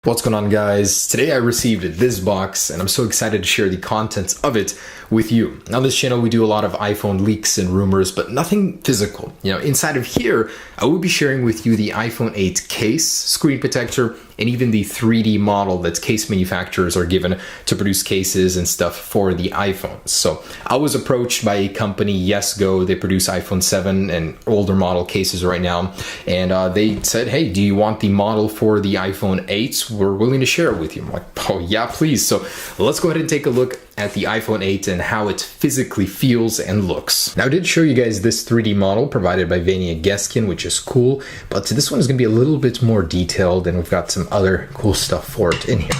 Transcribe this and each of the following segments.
What's going on, guys? Today I received this box and I'm so excited to share the contents of it with you. On this channel we do a lot of iPhone leaks and rumors, but nothing physical. Inside of here I will be sharing with you the iPhone 8 case, screen protector, and even the 3D model that case manufacturers are given to produce cases and stuff for the iPhones. So I was approached by a company, YesGo. They produce iPhone 7 and older model cases right now, and they said, hey, do you want the model for the iPhone 8? We're willing to share it with you. I'm like, oh yeah, please. So let's go ahead and take a look at the iPhone 8 and how it physically feels and looks. Now I did show you guys this 3D model provided by Vania Geskin, which is cool, but this one is going to be a little bit more detailed and we've got some other cool stuff for it in here.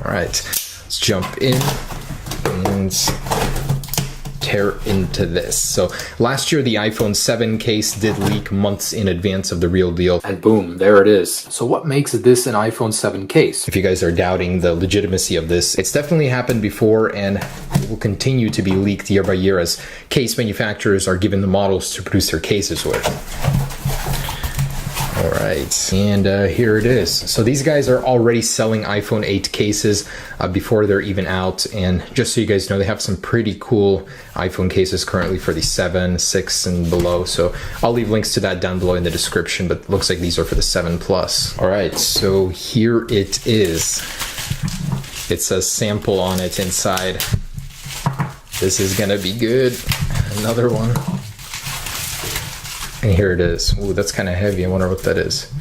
All right, let's jump in and tear into this. So last year the iPhone 7 case did leak months in advance of the real deal, and boom, there it is. So what makes this an iPhone 7 case? If you guys are doubting the legitimacy of this, it's definitely happened before and it will continue to be leaked year by year as case manufacturers are given the models to produce their cases with. All right, and here it is. So these guys are already selling iPhone 8 cases before they're even out, and just so you guys know, they have some pretty cool iPhone cases currently for the 7, 6, and below. So I'll leave links to that down below in the description, but it looks like these are for the 7 Plus. All right, so here it is. It says sample on it inside. This is gonna be good. Another one. And here it is. Ooh, that's kind of heavy. I wonder what that is.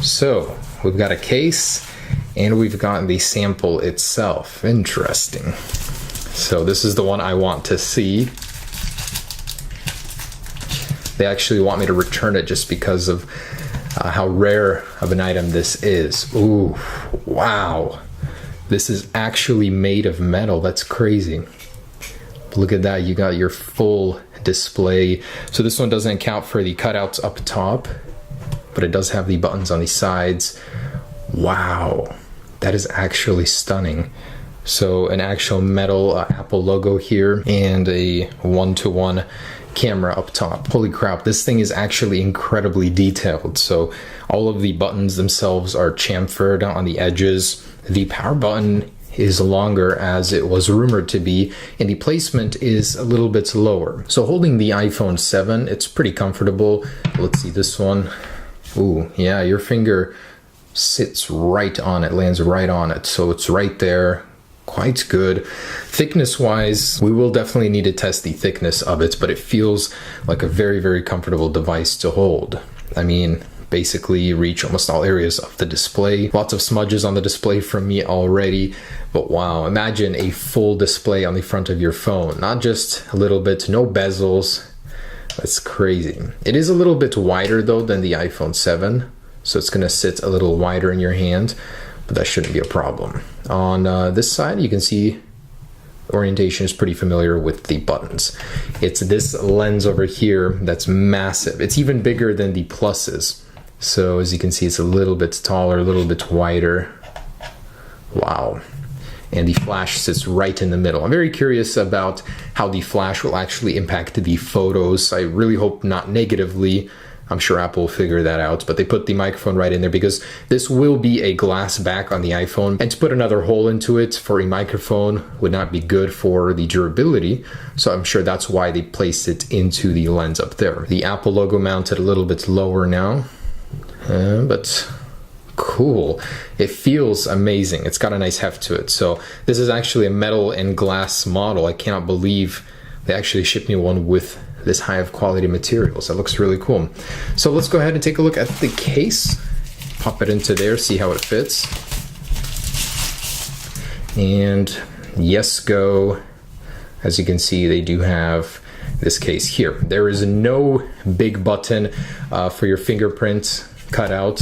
So we've got a case and we've got the sample itself. Interesting. So this is the one I want to see. They actually want me to return it just because of how rare of an item this is. Ooh, wow. This is actually made of metal. That's crazy. Look at that. You got your full display. So this one doesn't account for the cutouts up top, but it does have the buttons on the sides. Wow, that is actually stunning. So an actual metal Apple logo here and a one-to-one camera up top. Holy crap, this thing is actually incredibly detailed. So all of the buttons themselves are chamfered on the edges. The power button is longer as it was rumored to be, and the placement is a little bit lower. So holding the iPhone 7, it's pretty comfortable. Let's see this one. Ooh, yeah, your finger sits right on it, lands right on it. So it's right there, quite good. Thickness wise, we will definitely need to test the thickness of it, but it feels like a very, very comfortable device to hold. I mean, basically you reach almost all areas of the display. Lots of smudges on the display from me already, but wow, imagine a full display on the front of your phone. Not just a little bit, no bezels. That's crazy. It is a little bit wider though than the iPhone 7, so it's gonna sit a little wider in your hand, but that shouldn't be a problem. On this side, you can see orientation is pretty familiar with the buttons. It's this lens over here that's massive. It's even bigger than the Pluses. So as you can see, it's a little bit taller, a little bit wider. Wow. And the flash sits right in the middle. I'm very curious about how the flash will actually impact the photos. I really hope not negatively. I'm sure Apple will figure that out, but they put the microphone right in there because this will be a glass back on the iPhone, and to put another hole into it for a microphone would not be good for the durability. So I'm sure that's why they placed it into the lens up there. The Apple logo mounted a little bit lower now. But cool. It feels amazing. It's got a nice heft to it. So this is actually a metal and glass model. I cannot believe they actually shipped me one with this high of quality materials. That looks really cool. So let's go ahead and take a look at the case. Pop it into there, see how it fits. And YesGo, as you can see, they do have this case here. There is no big button for your fingerprint cut out,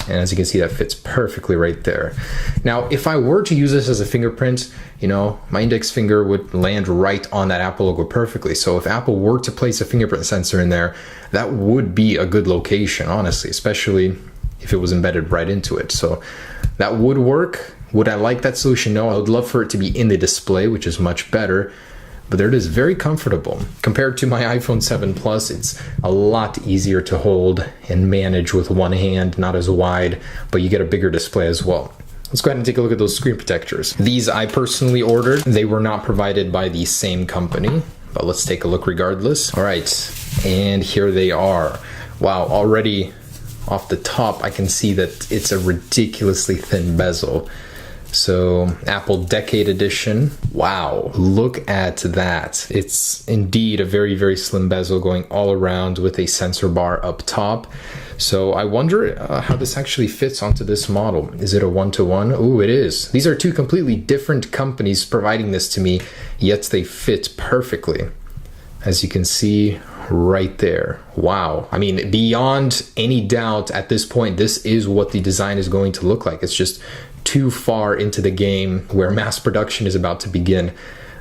and as you can see, that fits perfectly right there. Now if I were to use this as a fingerprint, my index finger would land right on that Apple logo perfectly. So if Apple were to place a fingerprint sensor in there, that would be a good location, honestly, especially if it was embedded right into it. So that would work. Would I like that solution? No, I would love for it to be in the display, which is much better. But there it is, very comfortable. Compared to my iPhone 7 Plus, it's a lot easier to hold and manage with one hand, not as wide, but you get a bigger display as well. let's go ahead and take a look at those screen protectors. These I personally ordered. They were not provided by the same company, but let's take a look regardless. All right, and here they are. Wow, already off the top, I can see that it's a ridiculously thin bezel. So Apple Decade Edition. Wow, look at that. It's indeed a very, very slim bezel going all around with a sensor bar up top. So I wonder how this actually fits onto this model. Is it a one-to-one? Ooh, it is. These are two completely different companies providing this to me, yet they fit perfectly. As you can see right there. Wow. I mean, beyond any doubt at this point, this is what the design is going to look like. It's just too far into the game where mass production is about to begin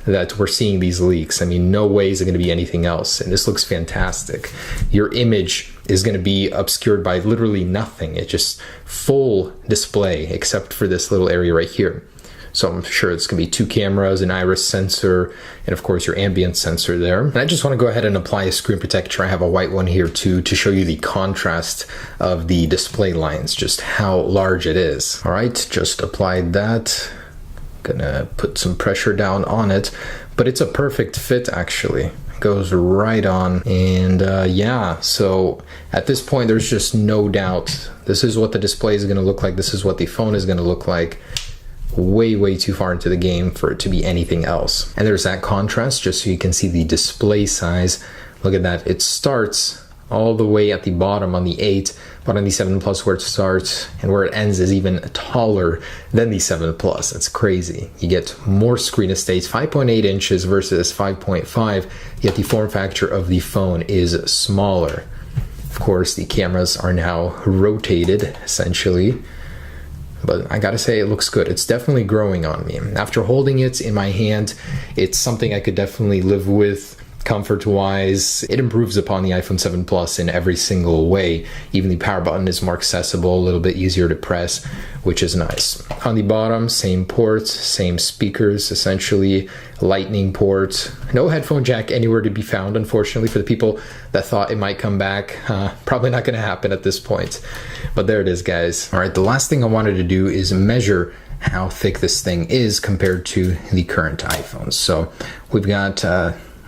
that we're seeing these leaks. I mean, no way is it going to be anything else. And this looks fantastic. Your image is going to be obscured by literally nothing. It's just full display except for this little area right here. So I'm sure it's going to be two cameras, an iris sensor, and of course your ambient sensor there. And I just want to go ahead and apply a screen protector. I have a white one here too to show you the contrast of the display lines, just how large it is. All right, just applied that. Gonna put some pressure down on it, but it's a perfect fit actually. Goes right on. And yeah, so at this point there's just no doubt this is what the display is going to look like. This is what the phone is going to look like. Way too far into the game for it to be anything else. And there's that contrast just so you can see the display size. Look at that. It starts all the way at the bottom on the 8, but on the 7 Plus where it starts and where it ends is even taller than the 7 Plus. That's crazy. You get more screen estate, 5.8 inches versus 5.5, yet the form factor of the phone is smaller. Of course, the cameras are now rotated essentially. But I gotta say, it looks good. It's definitely growing on me. After holding it in my hand, it's something I could definitely live with. Comfort-wise, it improves upon the iPhone 7 Plus in every single way. Even the power button is more accessible, a little bit easier to press, which is nice. On the bottom, same ports, same speakers, essentially, lightning port. No headphone jack anywhere to be found, unfortunately, for the people that thought it might come back. Probably not gonna happen at this point. But there it is, guys. All right, the last thing I wanted to do is measure how thick this thing is compared to the current iPhones. So we've got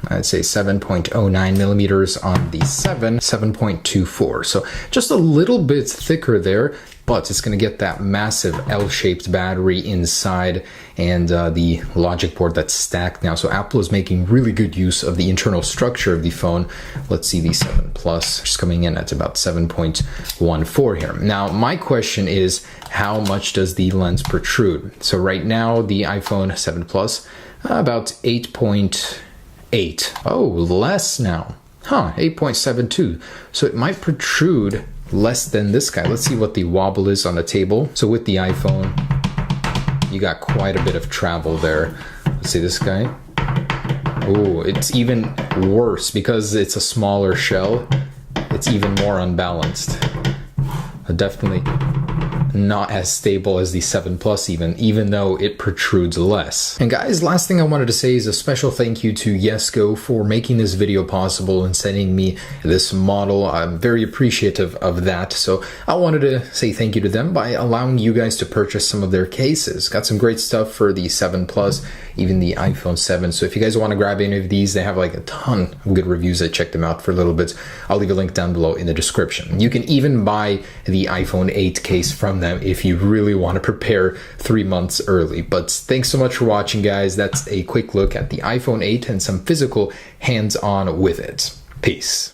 I'd say 7.09 millimeters on the 7.24. So just a little bit thicker there, but it's going to get that massive L-shaped battery inside and the logic board that's stacked now. So Apple is making really good use of the internal structure of the phone. Let's see the 7 Plus just coming in at about 7.14 here. Now, my question is, how much does the lens protrude? So right now, the iPhone 7 Plus, about 8.8. Oh, less now. Huh, 8.72. So it might protrude less than this guy. Let's see what the wobble is on the table. So with the iPhone, you got quite a bit of travel there. Let's see this guy. Oh, it's even worse because it's a smaller shell. It's even more unbalanced. Definitely not as stable as the 7 Plus even though it protrudes less. And guys, last thing I wanted to say is a special thank you to Yesco for making this video possible and sending me this model. I'm very appreciative of that. So I wanted to say thank you to them by allowing you guys to purchase some of their cases. Got some great stuff for the 7 Plus, even the iPhone 7. So if you guys want to grab any of these, they have like a ton of good reviews. I checked them out for a little bit. I'll leave a link down below in the description. You can even buy the iPhone 8 case from them if you really want to prepare 3 months early. But thanks so much for watching, guys. That's a quick look at the iPhone 8 and some physical hands-on with it. Peace.